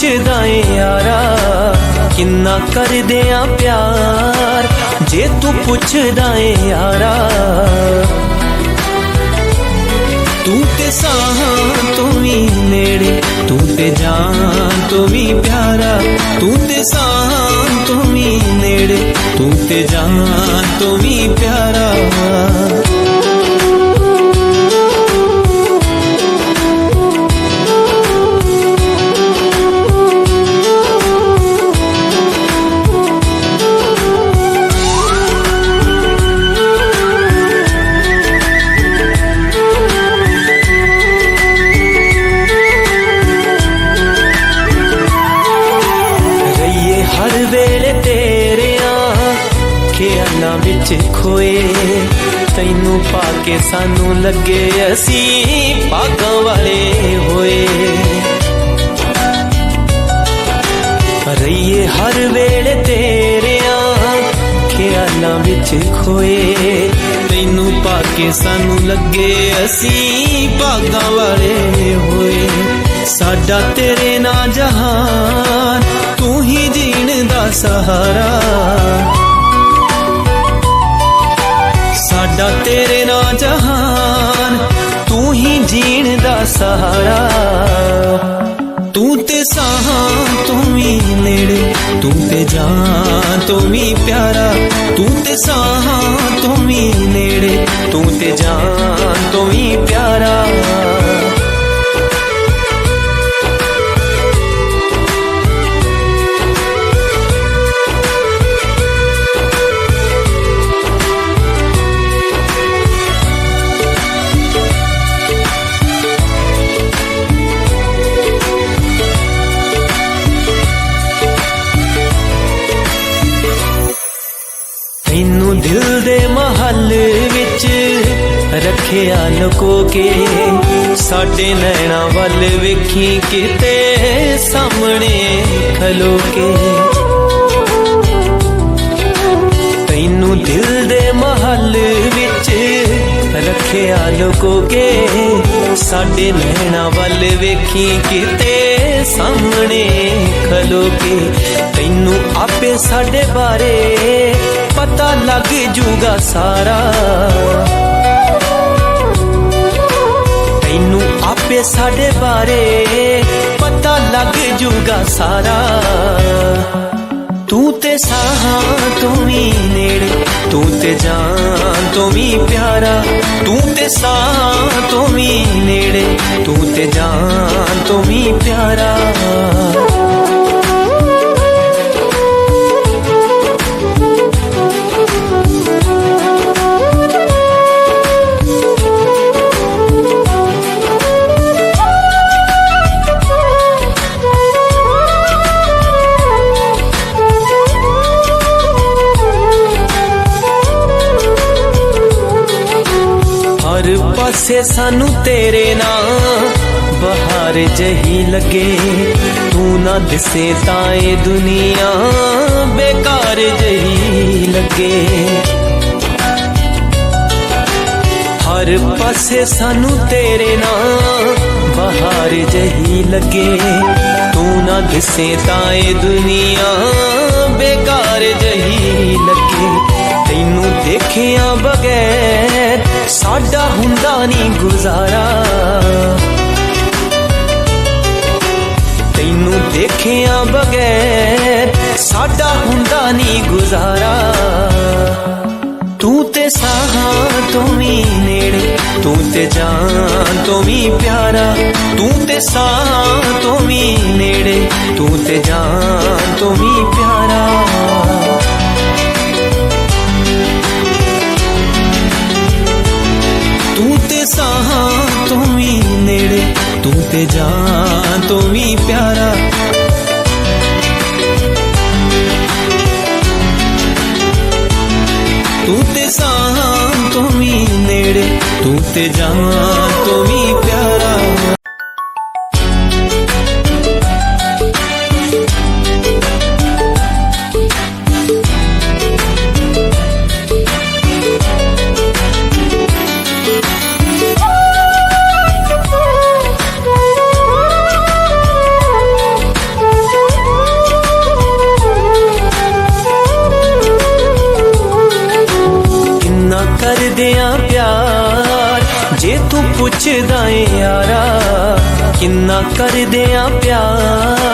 पुछदा है यारा किन्ना कर दिया प्यार, जे तू पुछदा है यारा। तू ते साहां तो भी नेड़े, तू ते जान तो भी प्यारा, तू ते साहां तो भी नेड़े, तू ते जान तो भी प्यारा। विच खोए तैनू पाके सानू लगे असी भागां वाले होए। रहिए हर वेले तेरे ख्यालां विच खोए, तैनू पाके सानू लगे असी भागां वाले होए। साडा तेरे ना जहान, तू ही जीण दा सहारा। साडा तेरे ना जहान, तू ही जीण दा सहारा। तू ते साहां तो भी नेड़े, तू ते जान तो भी प्यारा, तू ते साहां तो भी नेड़े, तू ते जान तो भी प्यारा। मैनू दिल दे महल विच रखिया लुको के, साडे नैना वल वेखी किते सामने खलो के। तैनू दिल दे महल विच रखिया लुको के, साडे नैना वल वेखी किते सामने खलो के। तैनू आपे साडे बारे पता लग जूगा सारा, तैनू आपे साडे बारे पता लग जूगा सारा। तू ते साहां तो भी नेड़े, तू ते जान तो भी प्यारा, तू ते साहां तो भी नेड़े, तू ते जान तो भी प्यारा। हर पासे सानू तेरे नाम बहार जही लगे, तू ना दिसे ताए दुनिया बेकार जही लगे। हर पासे सानू तेरे नाम बहार जही लगे, तू ना दिसे ताए दुनिया बेकार जही लगे। तैनू देखिया बगैर साडा हुंदा नी गुजारा, तैनू देखिया बगैर साडा हुंदा नी गुजारा। तू ते साहां तो भी नेड़े, तू ते जान तो भी प्यारा, तू ते साहां तो भी नेड़े, तू ते जान तो भी प्यारा। तू ते साहां तो भी नेड़े, तू ते जान तो भी प्यारा। तू ते साहां तो भी नेड़े, तू ते जान तो भी प्यारा। करदियां प्यार, जे तू पुछदा ए यारा किन्ना करदियां प्यार।